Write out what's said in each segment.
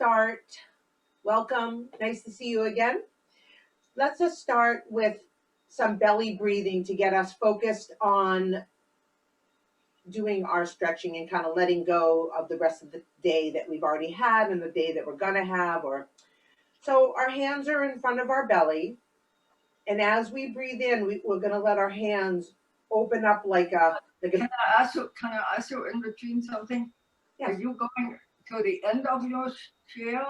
start. Welcome. Nice to see you again. Let's just start with some belly breathing to get us focused on doing our stretching and kind of letting go of the rest of the day that we've already had and the day that we're going to have. So our hands are in front of our belly. And as we breathe in, we're going to let our hands open up Can I ask you in between something? Yes. Are you going to the end of your chair?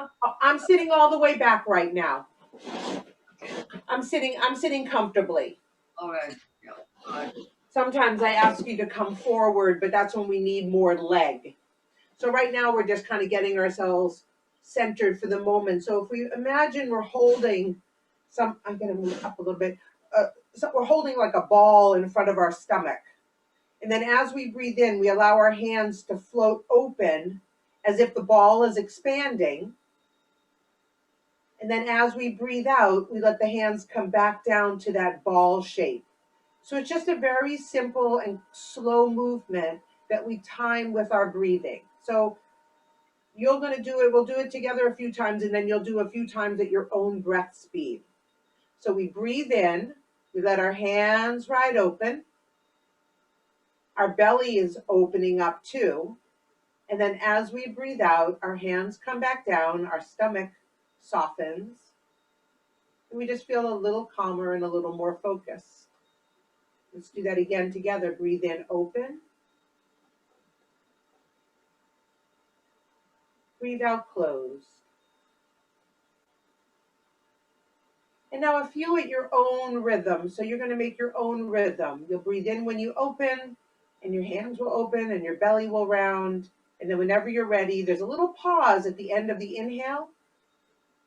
I'm sitting all the way back right now. I'm sitting comfortably. All right. Yeah. All right. Sometimes I ask you to come forward, but that's when we need more leg. So right now we're just kind of getting ourselves centered for the moment. So if we imagine we're holding I'm going to move up a little bit. So we're holding like a ball in front of our stomach. And then as we breathe in, we allow our hands to float open as if the ball is expanding. And then as we breathe out, we let the hands come back down to that ball shape. So it's just a very simple and slow movement that we time with our breathing. So you're going to do it. We'll do it together a few times, and then you'll do a few times at your own breath speed. So we breathe in. We let our hands wide open. Our belly is opening up too. And then as we breathe out, our hands come back down. Our stomach softens. And we just feel a little calmer and a little more focused. Let's do that again together. Breathe in, open. Breathe out, closed. And now a few at your own rhythm. So you're going to make your own rhythm. You'll breathe in when you open, and your hands will open, and your belly will round. And then whenever you're ready, there's a little pause at the end of the inhale.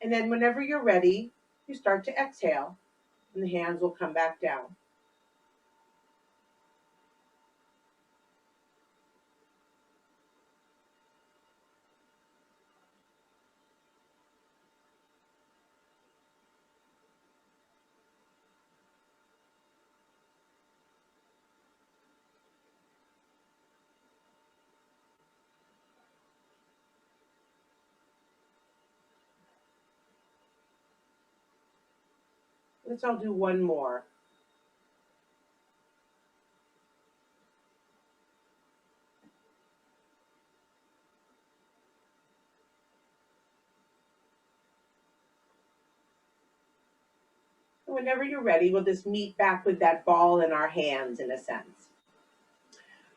And then whenever you're ready, you start to exhale, and the hands will come back down. Let's all do one more. Whenever you're ready, we'll just meet back with that ball in our hands in a sense.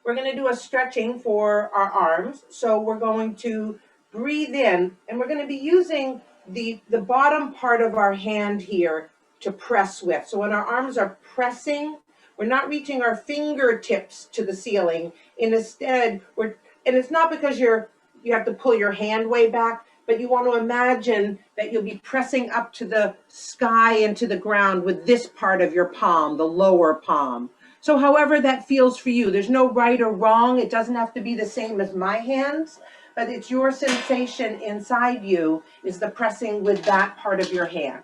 We're going to do a stretching for our arms. So we're going to breathe in, and we're going to be using the bottom part of our hand here to press with. So when our arms are pressing, we're not reaching our fingertips to the ceiling. Instead, and it's not because you have to pull your hand way back, but you want to imagine that you'll be pressing up to the sky and to the ground with this part of your palm, the lower palm. So however that feels for you, there's no right or wrong. It doesn't have to be the same as my hands, but it's your sensation inside you is the pressing with that part of your hand.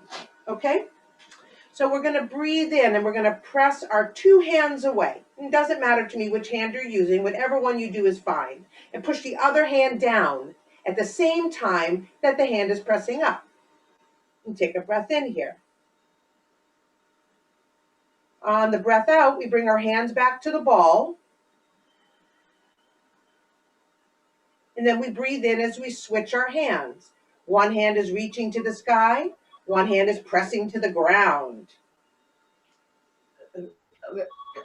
Okay? So we're going to breathe in and we're going to press our two hands away. It doesn't matter to me which hand you're using. Whatever one you do is fine. And push the other hand down at the same time that the hand is pressing up. And take a breath in here. On the breath out, we bring our hands back to the ball. And then we breathe in as we switch our hands. One hand is reaching to the sky. One hand is pressing to the ground.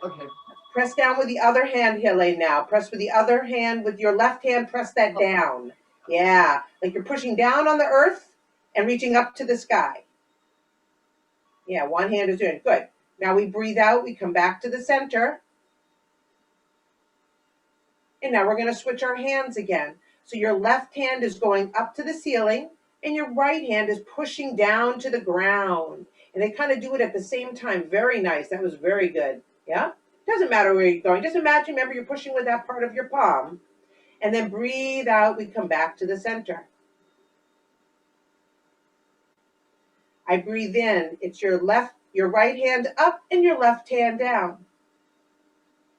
Okay. Press down with the other hand, Hele, now. Press with the other hand. With your left hand, press that down. Yeah, like you're pushing down on the earth and reaching up to the sky. Yeah, one hand is doing it. Good. Now we breathe out. We come back to the center. And now we're going to switch our hands again. So your left hand is going up to the ceiling, and your right hand is pushing down to the ground. And they kind of do it at the same time. Very nice. That was very good. Yeah? Doesn't matter where you're going. Just imagine, remember, you're pushing with that part of your palm. And then breathe out. We come back to the center. I breathe in. It's your right hand up and your left hand down.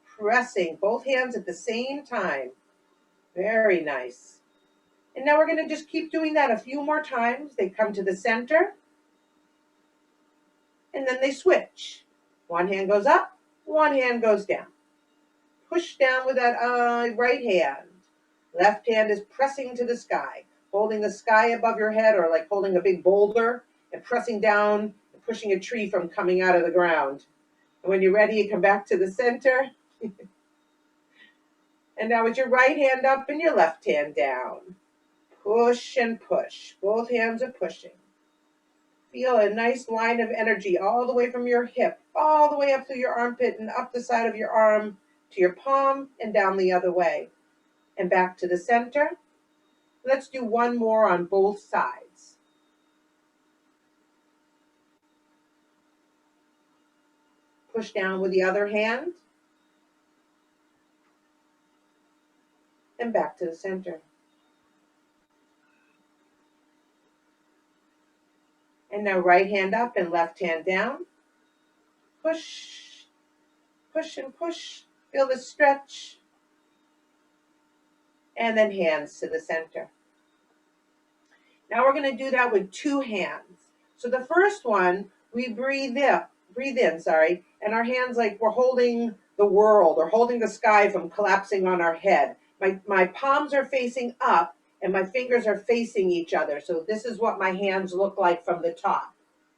Pressing both hands at the same time. Very nice. And now we're going to just keep doing that a few more times. They come to the center, and then they switch. One hand goes up, one hand goes down. Push down with that right hand. Left hand is pressing to the sky, holding the sky above your head, or like holding a big boulder and pressing down and pushing a tree from coming out of the ground. And when you're ready, you come back to the center. And now with your right hand up and your left hand down. Push and push. Both hands are pushing. Feel a nice line of energy all the way from your hip, all the way up through your armpit and up the side of your arm to your palm and down the other way. And back to the center. Let's do one more on both sides. Push down with the other hand. And back to the center. And now right hand up and left hand down. Push, push and push. Feel the stretch. And then hands to the center. Now we're going to do that with two hands. So the first one, we breathe in, and our hands like we're holding the world or holding the sky from collapsing on our head. My palms are facing up and my fingers are facing each other. So this is what my hands look like from the top.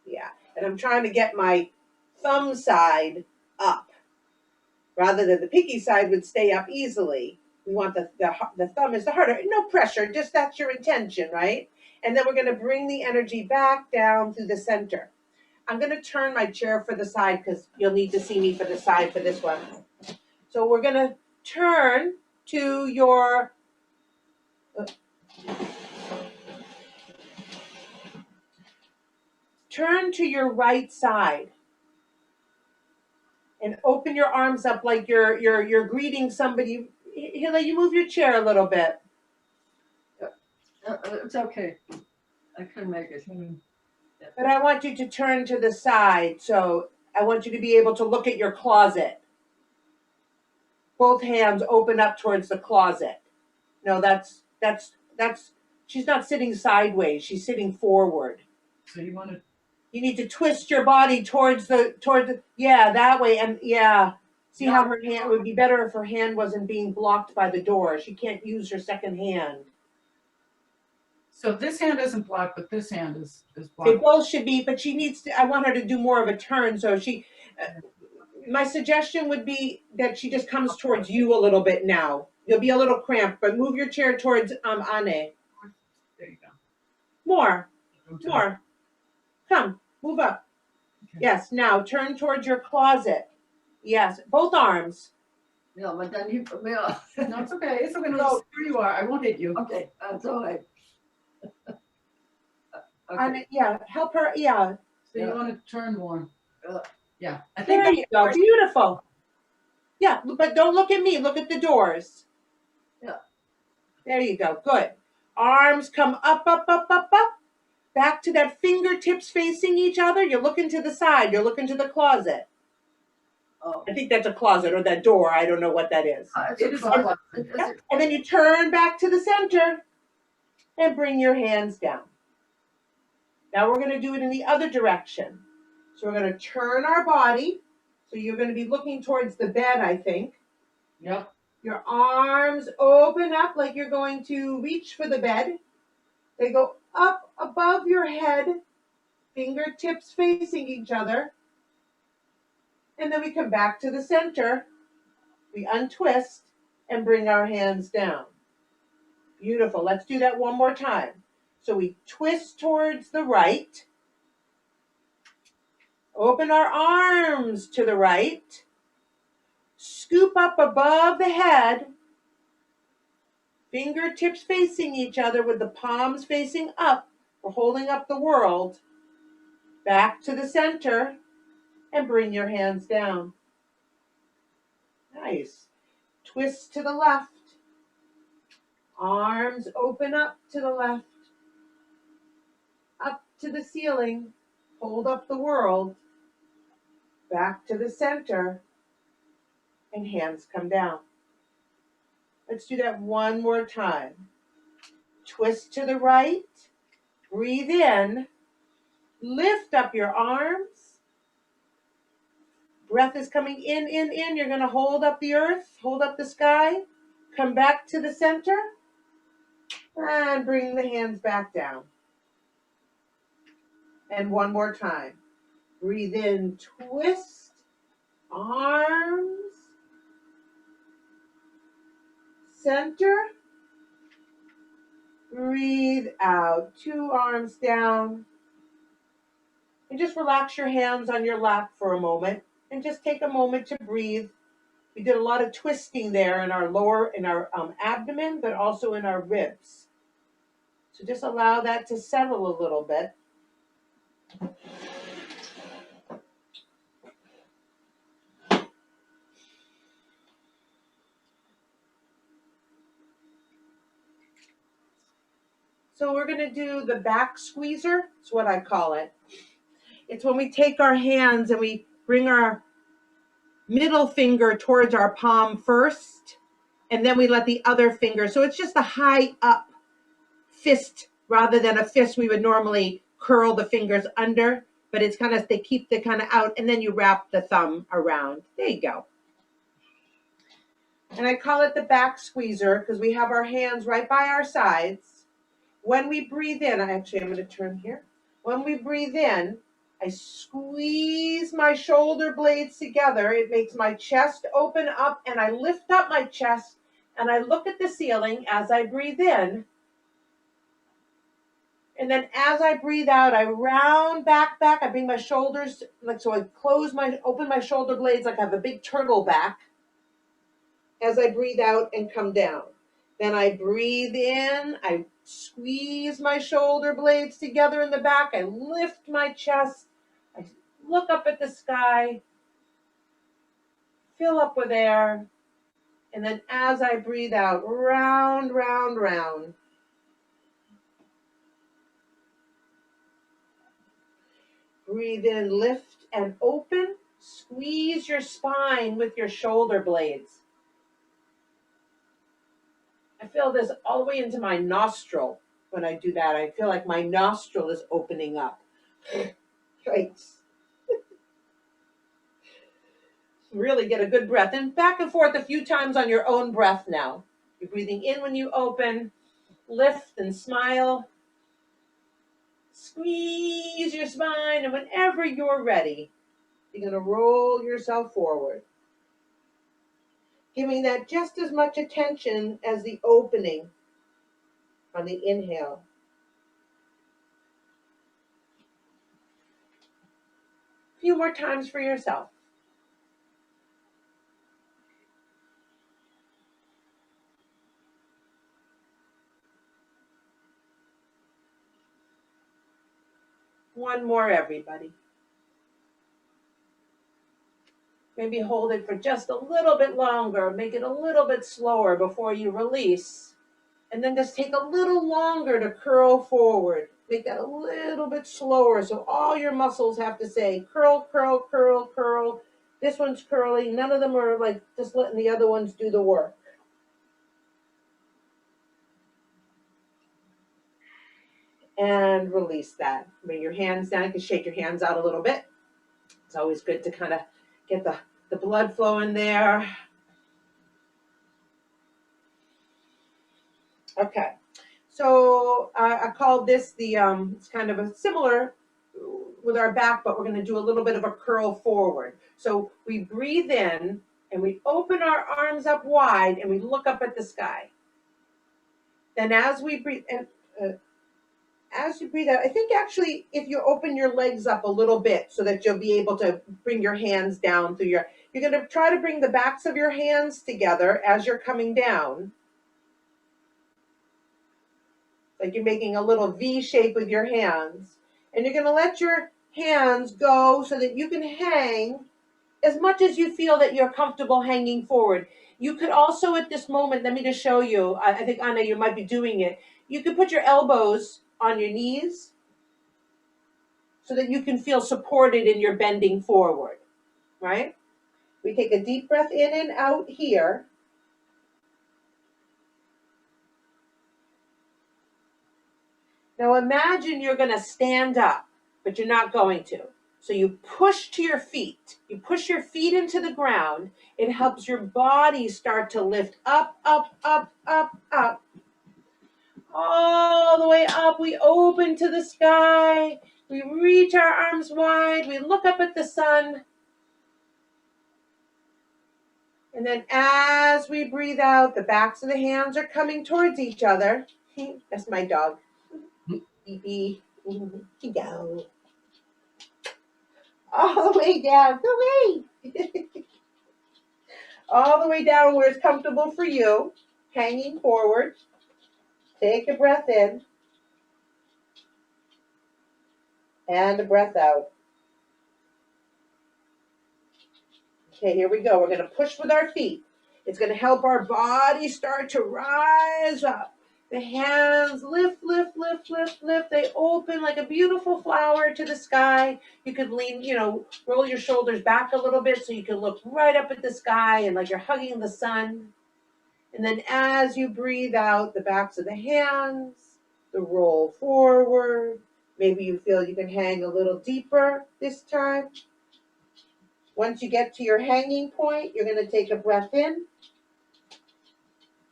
Yeah. And I'm trying to get my thumb side up rather than the pinky side would stay up easily. We want the thumb is the harder. No pressure, just that's your intention, right? And then we're going to bring the energy back down through the center. I'm going to turn my chair for the side because you'll need to see me for the side for this one. So we're going to turn to your right side and open your arms up like you're greeting somebody. Hila, you move your chair a little bit. It's okay. I can make it. But I want you to turn to the side, so I want you to be able to look at your closet. Both hands open up towards the closet. No, that's she's not sitting sideways, she's sitting forward. So you need to twist your body towards yeah, that way, and yeah. See how her hand, it would be better if her hand wasn't being blocked by the door. She can't use her second hand. So this hand isn't blocked, but this hand is blocked. They both should be, but she needs to, I want her to do more of a turn. So my suggestion would be that she just comes towards you a little bit now. You'll be a little cramped, but move your chair towards Anne. There you go. More. Come, move up. Okay. Yes, now turn towards your closet. Yes, both arms. No, but then you put me off. No, it's okay. It's okay. No, here you are. I won't hit you. Okay, that's all right. Okay. Yeah, help her. Yeah. So you want to turn more. Yeah. I think There you go. Beautiful. Yeah, but don't look at me. Look at the doors. Yeah. There you go. Good. Arms come up, up, up, up, up. Back to that fingertips facing each other. You're looking to the side. You're looking to the closet. Oh. I think that's a closet or that door. I don't know what that is. It is a closet. Yeah. And then you turn back to the center and bring your hands down. Now we're going to do it in the other direction. So we're going to turn our body. So you're going to be looking towards the bed, I think. Yep. Your arms open up like you're going to reach for the bed. They go up above your head, fingertips facing each other. And then we come back to the center. We untwist and bring our hands down. Beautiful. Let's do that one more time. So we twist towards the right. Open our arms to the right. Scoop up above the head. Fingertips facing each other with the palms facing up. We're holding up the world. Back to the center and bring your hands down. Nice. Twist to the left. Arms open up to the left. Up to the ceiling. Hold up the world. Back to the center. And hands come down. Let's do that one more time. twist to the right, breathe in, lift up your arms. Breath is coming in, in. You're going to hold up the earth, hold up the sky, come back to the center, and bring the hands back down. And one more time. Breathe in, twist, arms, center. Breathe out, 2 arms down. And just relax your hands on your lap for a moment. And just take a moment to breathe. We did a lot of twisting there in our abdomen, but also in our ribs. So just allow that to settle a little bit. So we're going to do the back squeezer. It's what I call it. It's when we take our hands and we bring our middle finger towards our palm first, and then we let the other finger. So it's just a high up fist rather than a fist we would normally curl the fingers under, but it's kind of, they keep the kind of out, and then you wrap the thumb around. There you go. And I call it the back squeezer because we have our hands right by our sides. When we breathe in, I'm going to turn here. When we breathe in, I squeeze my shoulder blades together. It makes my chest open up, and I lift up my chest, and I look at the ceiling as I breathe in. And then as I breathe out, I round back. I bring my shoulders, so I open my shoulder blades like I have a big turtle back as I breathe out and come down. Then I breathe in, I squeeze my shoulder blades together in the back, I lift my chest, I look up at the sky, fill up with air, and then as I breathe out, round. Breathe in, lift and open, squeeze your spine with your shoulder blades. I feel this all the way into my nostril when I do that. I feel like my nostril is opening up. Right. Really get a good breath. And back and forth a few times on your own breath now. You're breathing in when you open, lift and smile. Squeeze your spine, and whenever you're ready, you're going to roll yourself forward. Giving that just as much attention as the opening on the inhale. A few more times for yourself. One more, everybody. Maybe hold it for just a little bit longer. Make it a little bit slower before you release. And then just take a little longer to curl forward. Make that a little bit slower so all your muscles have to say curl, curl, curl, curl. This one's curling. None of them are like just letting the other ones do the work. And release that. Bring your hands down. You can shake your hands out a little bit. It's always good to kind of get the blood flow in there. Okay. So I call this it's kind of a similar with our back, but we're going to do a little bit of a curl forward. So we breathe in and we open our arms up wide and we look up at the sky. Then as we breathe, and as you breathe out, I think actually if you open your legs up a little bit so that you'll be able to bring your hands down through you're going to try to bring the backs of your hands together as you're coming down. Like you're making a little V shape with your hands. And you're going to let your hands go so that you can hang as much as you feel that you're comfortable hanging forward. You could also at this moment, let me just show you, I think, Anna, you might be doing it. You could put your elbows on your knees so that you can feel supported in your bending forward, right? We take a deep breath in and out here. Now imagine you're going to stand up, but you're not going to. So you push to your feet. You push your feet into the ground. It helps your body start to lift up, up, up, up, up. All the way up. We open to the sky. We reach our arms wide. We look up at the sun. And then as we breathe out, the backs of the hands are coming towards each other. That's my dog. Beep, beep. Down. All the way down. Go away. All the way down where it's comfortable for you. Hanging forward. Take a breath in. And a breath out. Okay, here we go. We're going to push with our feet. It's going to help our body start to rise up. The hands lift, lift, lift, lift, lift. They open like a beautiful flower to the sky. You could lean, roll your shoulders back a little bit so you can look right up at the sky and like you're hugging the sun. And then as you breathe out, the backs of the hands, the roll forward. Maybe you feel you can hang a little deeper this time. Once you get to your hanging point, you're going to take a breath in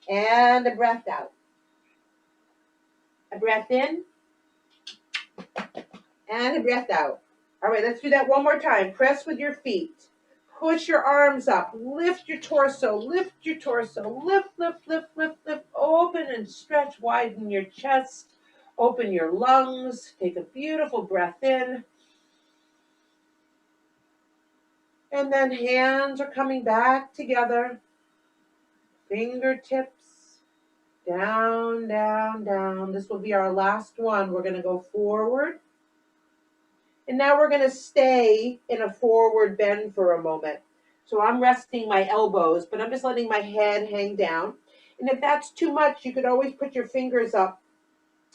and a breath out. A breath in and a breath out. All right, let's do that one more time. Press with your feet. Push your arms up. Lift your torso. Lift your torso. Lift, lift, lift, lift, lift. Open and stretch. Widen your chest. Open your lungs. Take a beautiful breath in. And then hands are coming back together. Fingertips. Down, down, down. This will be our last one. We're going to go forward. And now we're going to stay in a forward bend for a moment. So I'm resting my elbows, but I'm just letting my head hang down. And if that's too much, you could always put your fingers up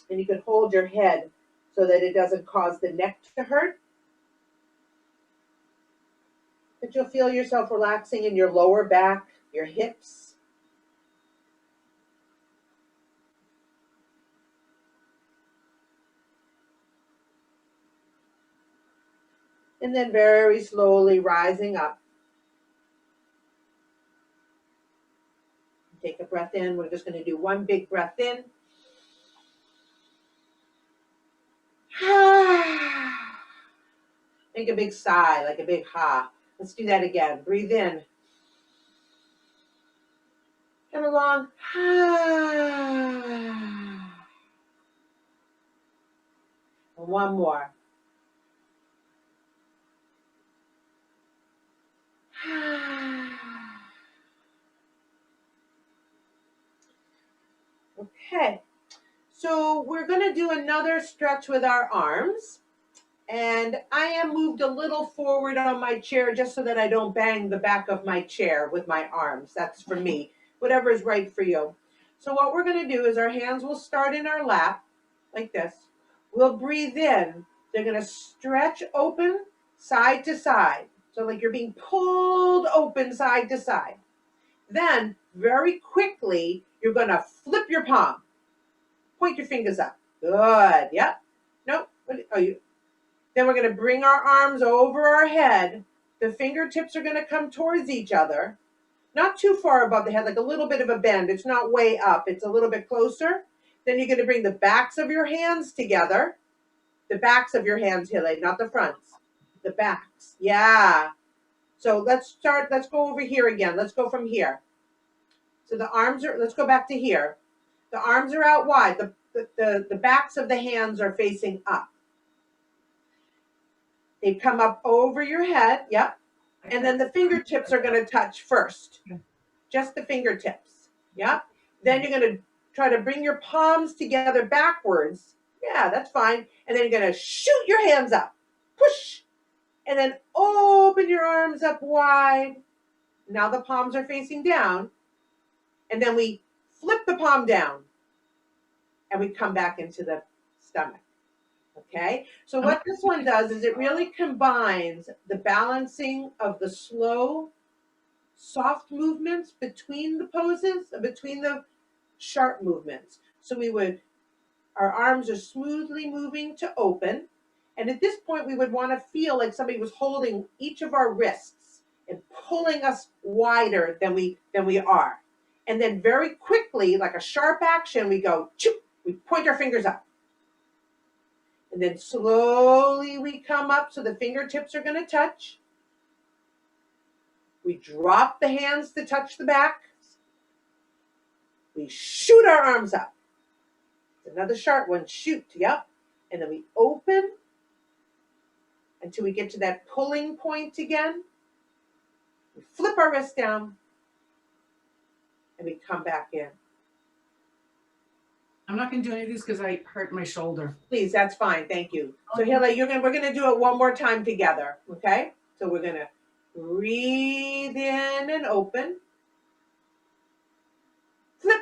and you could hold your head so that it doesn't cause the neck to hurt. But you'll feel yourself relaxing in your lower back, your hips. And then very slowly rising up. Take a breath in. We're just going to do one big breath in. Make a big sigh, like a big ha. Let's do that again. Breathe in. And a long ha. And one more. Okay, so we're going to do another stretch with our arms. And I am moved a little forward on my chair just so that I don't bang the back of my chair with my arms. That's for me. Whatever is right for you. So what we're going to do is our hands will start in our lap like this. We'll breathe in. They're going to stretch open side to side. So like you're being pulled open side to side. Then very quickly, you're going to flip your palm. Point your fingers up. Good. Yep. Nope. Then we're going to bring our arms over our head. The fingertips are going to come towards each other. Not too far above the head, like a little bit of a bend. It's not way up. It's a little bit closer. Then you're going to bring the backs of your hands together. The backs of your hands here, like not the fronts. The backs. Yeah. So let's go over here again. Let's go from here. So let's go back to here. The arms are out wide. The backs of the hands are facing up. They come up over your head. Yep. And then the fingertips are going to touch first. Just the fingertips. Yep. Then you're going to try to bring your palms together backwards. Yeah, that's fine. And then you're going to shoot your hands up. Push. And then open your arms up wide. Now the palms are facing down. And then we flip the palm down. And we come back into the stomach. Okay, so what this one does is it really combines the balancing of the slow, soft movements between the poses, between the sharp movements. So Our arms are smoothly moving to open. And at this point, we would want to feel like somebody was holding each of our wrists and pulling us wider than we are. And then very quickly, like a sharp action, we go, choop, we point our fingers up. And then slowly we come up so the fingertips are going to touch. We drop the hands to touch the back. We shoot our arms up. Another sharp one, shoot, yep. And then we open until we get to that pulling point again. We flip our wrist down and we come back in. I'm not going to do any of these because I hurt my shoulder. Please, that's fine, thank you. So Hila, we're gonna do it one more time together, okay? So we're gonna breathe in and open. Flip.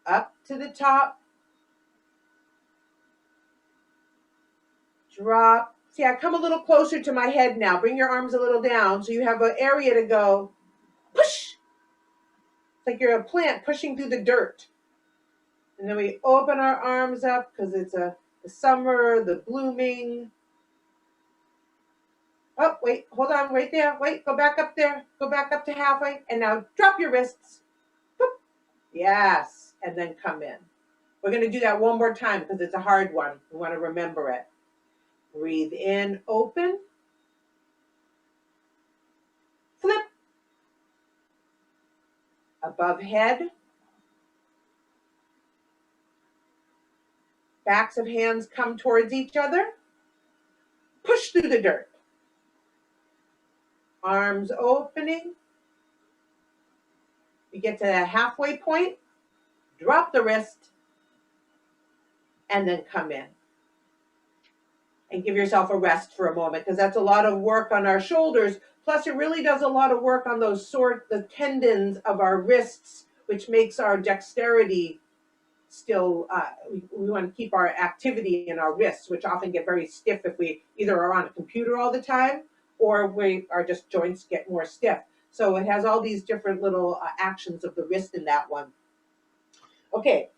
Up to the top. Drop. See, I come a little closer to my head now. Bring your arms a little down so you have an area to go. Push. It's like you're a plant pushing through the dirt. And then we open our arms up because it's the summer, the blooming. Oh, wait, hold on, right there. Wait, go back up there. Go back up to halfway. And now drop your wrists. Boop. Yes. And then come in. We're going to do that one more time because it's a hard one. We want to remember it. Breathe in, open. Flip. Above head. Backs of hands come towards each other. Push through the dirt. Arms opening. You get to that halfway point. Drop the wrist. And then come in. And give yourself a rest for a moment because that's a lot of work on our shoulders. Plus, it really does a lot of work on the tendons of our wrists, which makes our dexterity still, we want to keep our activity in our wrists, which often get very stiff if we either are on a computer all the time or our just joints get more stiff. So it has all these different little actions of the wrist in that one. Okay,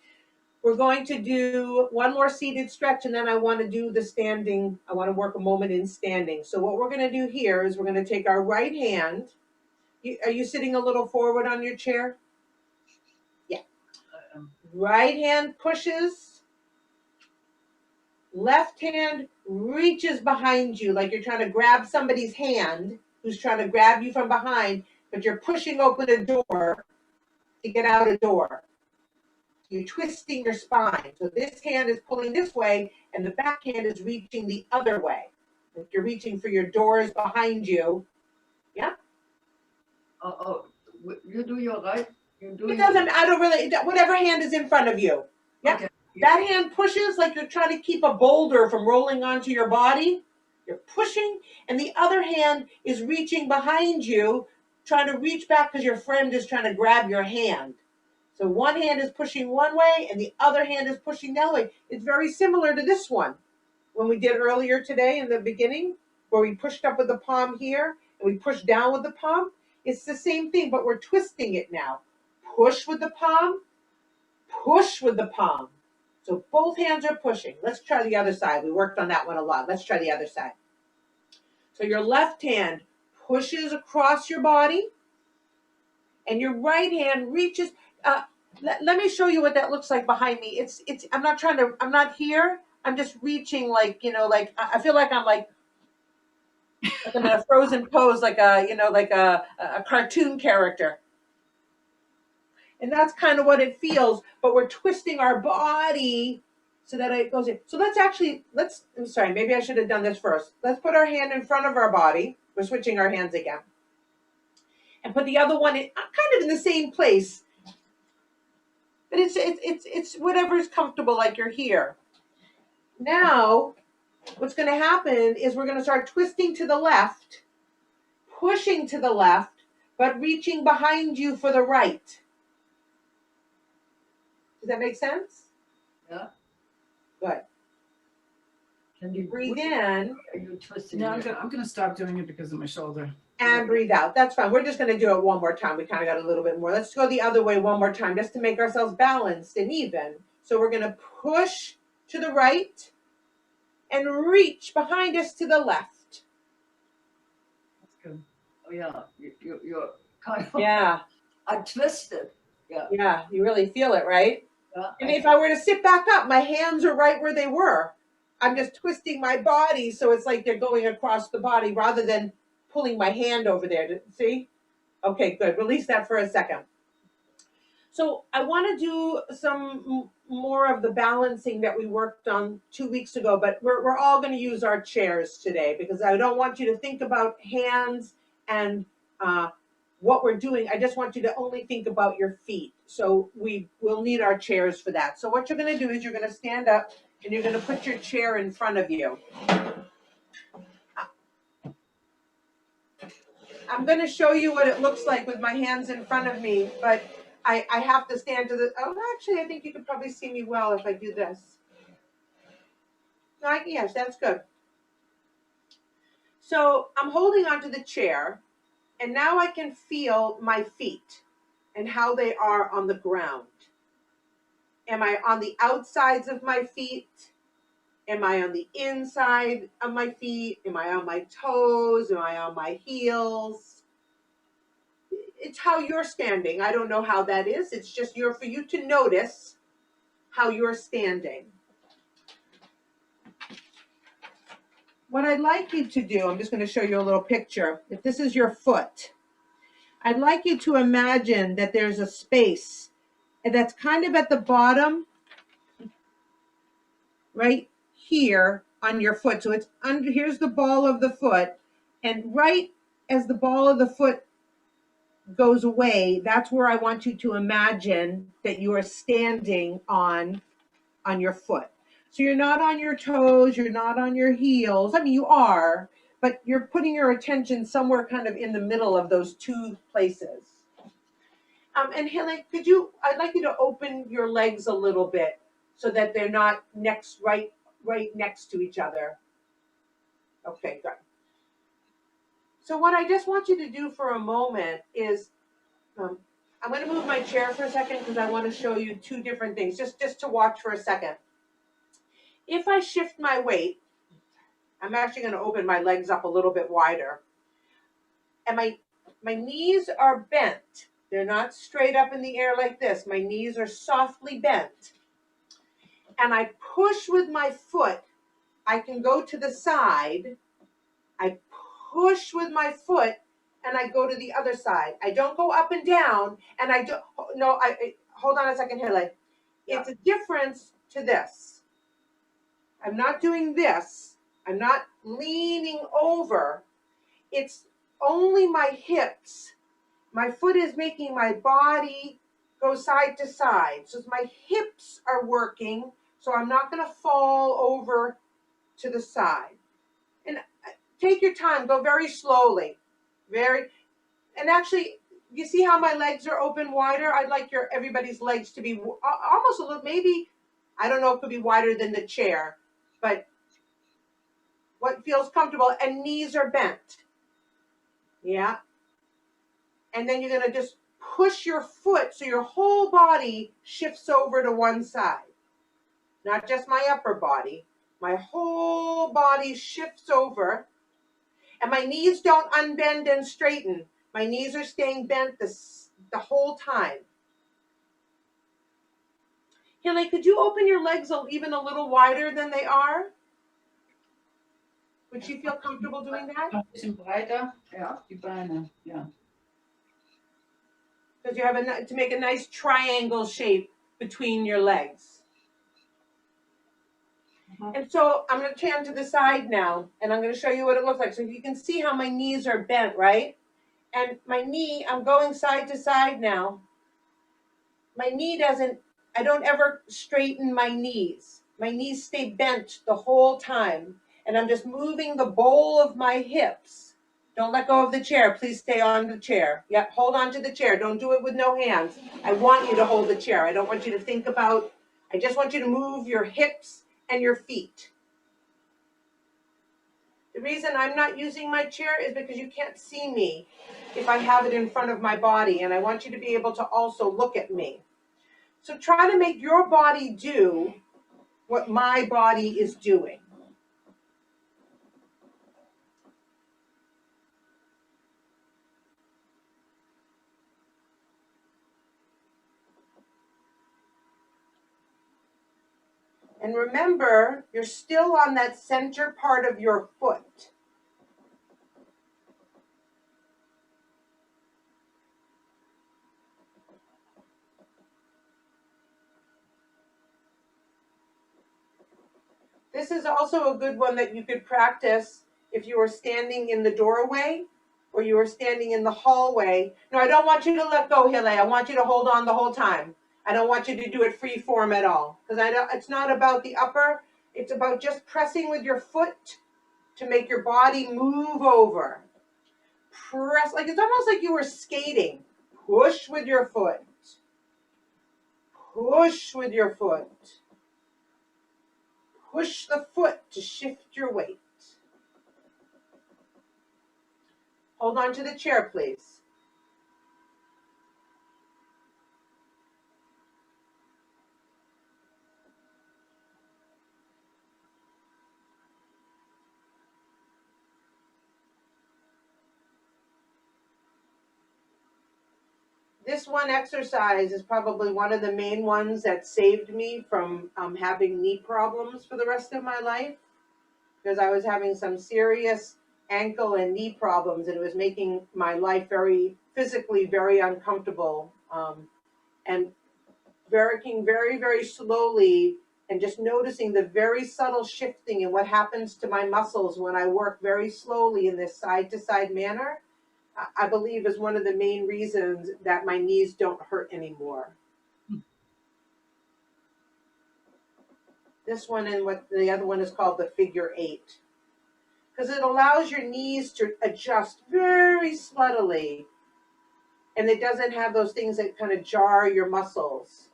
we're going to do one more seated stretch and then I want to do the standing. I want to work a moment in standing. So what we're going to do here is we're going to take our right hand. Are you sitting a little forward on your chair? Right hand pushes, left hand reaches behind you like you're trying to grab somebody's hand who's trying to grab you from behind, but you're pushing open a door to get out a door. You're twisting your spine. So this hand is pulling this way and the back hand is reaching the other way. Like you're reaching for your doors behind you. Yeah? You do your right. It doesn't, I don't really, whatever hand is in front of you. Yeah. Okay. That hand pushes like you're trying to keep a boulder from rolling onto your body. You're pushing, and the other hand is reaching behind you, trying to reach back because your friend is trying to grab your hand. So one hand is pushing one way, and the other hand is pushing the other way. It's very similar to this one, when we did earlier today in the beginning, where we pushed up with the palm here, and we pushed down with the palm. It's the same thing, but we're twisting it now. Push with the palm, push with the palm. So both hands are pushing. Let's try the other side. We worked on that one a lot. Let's try the other side. So your left hand pushes across your body and your right hand reaches. Let me show you what that looks like behind me. I'm not here. I'm just reaching like, like I feel like I'm like I'm in a frozen pose, like a cartoon character. And that's kind of what it feels, but we're twisting our body so that it goes in. So I'm sorry, maybe I should have done this first. Let's put our hand in front of our body. We're switching our hands again. And put the other one kind of in the same place. But it's whatever's comfortable, like you're here. Now, what's going to happen is we're going to start twisting to the left, pushing to the left, but reaching behind you for the right. Does that make sense? Yeah. Good. Can you breathe in? Are you twisting? No, I'm gonna stop doing it because of my shoulder. And breathe out. That's fine. We're just going to do it one more time. We kind of got a little bit more. Let's go the other way one more time just to make ourselves balanced and even. So we're going to push to the right and reach behind us to the left. That's good. Oh yeah, you're kind of. Yeah. I twisted. Yeah. Yeah, you really feel it, right? Yeah. And if I were to sit back up, my hands are right where they were. I'm just twisting my body so it's like they're going across the body rather than pulling my hand over there. See? Okay, good. Release that for a second. So I want to do some more of the balancing that we worked on 2 weeks ago, but we're all going to use our chairs today because I don't want you to think about hands and what we're doing. I just want you to only think about your feet. So we will need our chairs for that. So what you're going to do is you're going to stand up and you're going to put your chair in front of you. I'm going to show you what it looks like with my hands in front of me, but I have to stand to the, oh, actually, I think you could probably see me well if I do this. Yes, that's good. So I'm holding onto the chair, and now I can feel my feet and how they are on the ground. Am I on the outsides of my feet? Am I on the inside of my feet? Am I on my toes? Am I on my heels? It's how you're standing. I don't know how that is. It's just for you to notice how you're standing. What I'd like you to do, I'm just going to show you a little picture. If this is your foot, I'd like you to imagine that there's a space that's kind of at the bottom, right here on your foot. So it's under, here's the ball of the foot, and right as the ball of the foot goes away, that's where I want you to imagine that you are standing on your foot. So you're not on your toes, you're not on your heels. I mean, you are, but you're putting your attention somewhere kind of in the middle of those two places. And Haley, I'd like you to open your legs a little bit so that they're not right next to each other. Okay, good. So what I just want you to do for a moment is, I'm going to move my chair for a second because I want to show you two different things, just to watch for a second. If I shift my weight, I'm actually going to open my legs up a little bit wider. And my knees are bent. They're not straight up in the air like this. My knees are softly bent. And I push with my foot. I can go to the side. I push with my foot and I go to the other side. I don't go up and down, and I don't, no, hold on a second, Haley. It's a difference to this. I'm not doing this. I'm not leaning over. It's only my hips. My foot is making my body go side to side. So my hips are working, so I'm not going to fall over to the side. And take your time, go very slowly. And actually, you see how my legs are open wider? I'd like everybody's legs to be almost a little, maybe, I don't know, it could be wider than the chair, but what feels comfortable, and knees are bent. Yeah. And then you're going to just push your foot so your whole body shifts over to one side. Not just my upper body. My whole body shifts over. And my knees don't unbend and straighten. My knees are staying bent the whole time. Haley, could you open your legs even a little wider than they are? Would you feel comfortable doing that? Ein bisschen breiter. Ja, die Beine. Ja. Because you have to make a nice triangle shape between your legs. And so I'm going to turn to the side now, and I'm going to show you what it looks like. So you can see how my knees are bent, right? And my knee, I'm going side to side now. My knee I don't ever straighten my knees. My knees stay bent the whole time. And I'm just moving the bowl of my hips. Don't let go of the chair. Please stay on the chair. Yep, hold on to the chair. Don't do it with no hands. I want you to hold the chair. I don't want you to think about, I just want you to move your hips and your feet. The reason I'm not using my chair is because you can't see me if I have it in front of my body, and I want you to be able to also look at me. So try to make your body do what my body is doing. And remember, you're still on that center part of your foot. This is also a good one that you could practice if you were standing in the doorway or you were standing in the hallway. No, I don't want you to let go, Hile. I want you to hold on the whole time. I don't want you to do it free form at all. Because it's not about the upper, it's about just pressing with your foot to make your body move over. Press, like it's almost like you were skating. Push with your foot. Push with your foot. Push the foot to shift your weight. Hold on to the chair, please. This one exercise is probably one of the main ones that saved me from having knee problems for the rest of my life, because I was having some serious ankle and knee problems, and it was making my life very physically very uncomfortable. And working very, very slowly and just noticing the very subtle shifting in what happens to my muscles when I work very slowly in this side to side manner, I believe is one of the main reasons that my knees don't hurt anymore. This one and what the other one is called the figure eight. Because it allows your knees to adjust very subtly, and it doesn't have those things that kind of jar your muscles.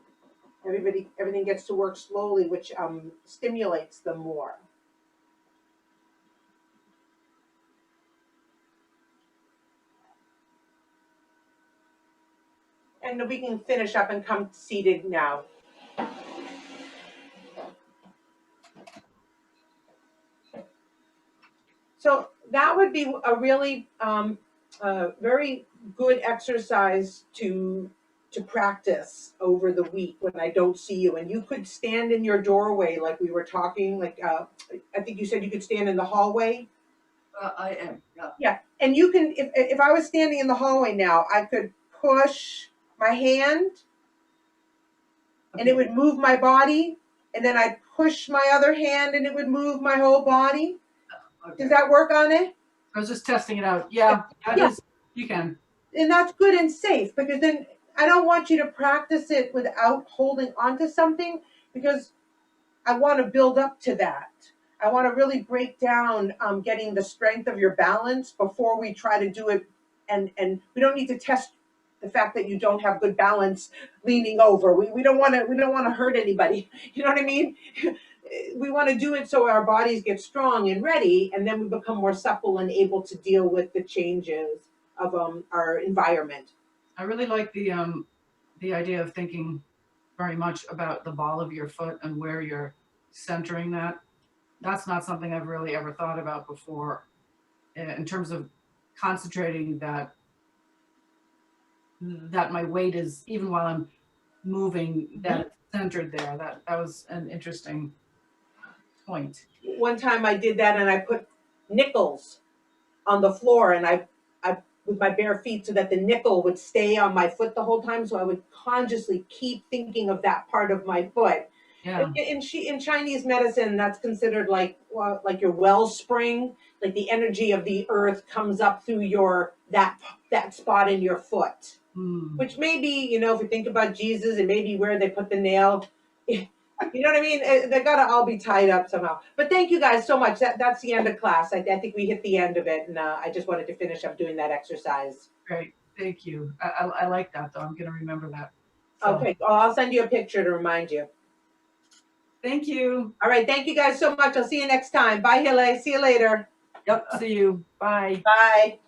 Everything gets to work slowly, which stimulates them more. And we can finish up and come seated now. So that would be a really very good exercise to practice over the week when I don't see you. And you could stand in your doorway like we were talking, like I think you said you could stand in the hallway. I am, yeah. Yeah, and you can, if I was standing in the hallway now, I could push my hand and it would move my body, and then I'd push my other hand and it would move my whole body. Okay. Does that work on it? I was just testing it out. Yeah, that Yeah. is, you can. And that's good and safe, because then I don't want you to practice it without holding onto something, because I want to build up to that. I want to really break down getting the strength of your balance before we try to do it. And we don't need to test the fact that you don't have good balance leaning over. We don't want to hurt anybody. You know what I mean? We want to do it so our bodies get strong and ready, and then we become more supple and able to deal with the changes of our environment. I really like the idea of thinking very much about the ball of your foot and where you're centering that. That's not something I've really ever thought about before in terms of concentrating that my weight is, even while I'm moving, that it's centered there. That was an interesting point. One time I did that and I put nickels on the floor, and I with my bare feet so that the nickel would stay on my foot the whole time. So I would consciously keep thinking of that part of my foot. Yeah. In Chinese medicine, that's considered like your wellspring, like the energy of the earth comes up through that spot in your foot. Which may be, if you think about Jesus, it may be where they put the nail. You know what I mean? They gotta all be tied up somehow. But thank you guys so much. That's the end of class. I think we hit the end of it, and I just wanted to finish up doing that exercise. Great, thank you. I like that though. I'm gonna remember that. So, Okay, I'll send you a picture to remind you. thank you. All right, thank you guys so much. I'll see you next time. Bye, Hile. See you later. Yep, see you. Bye. Bye.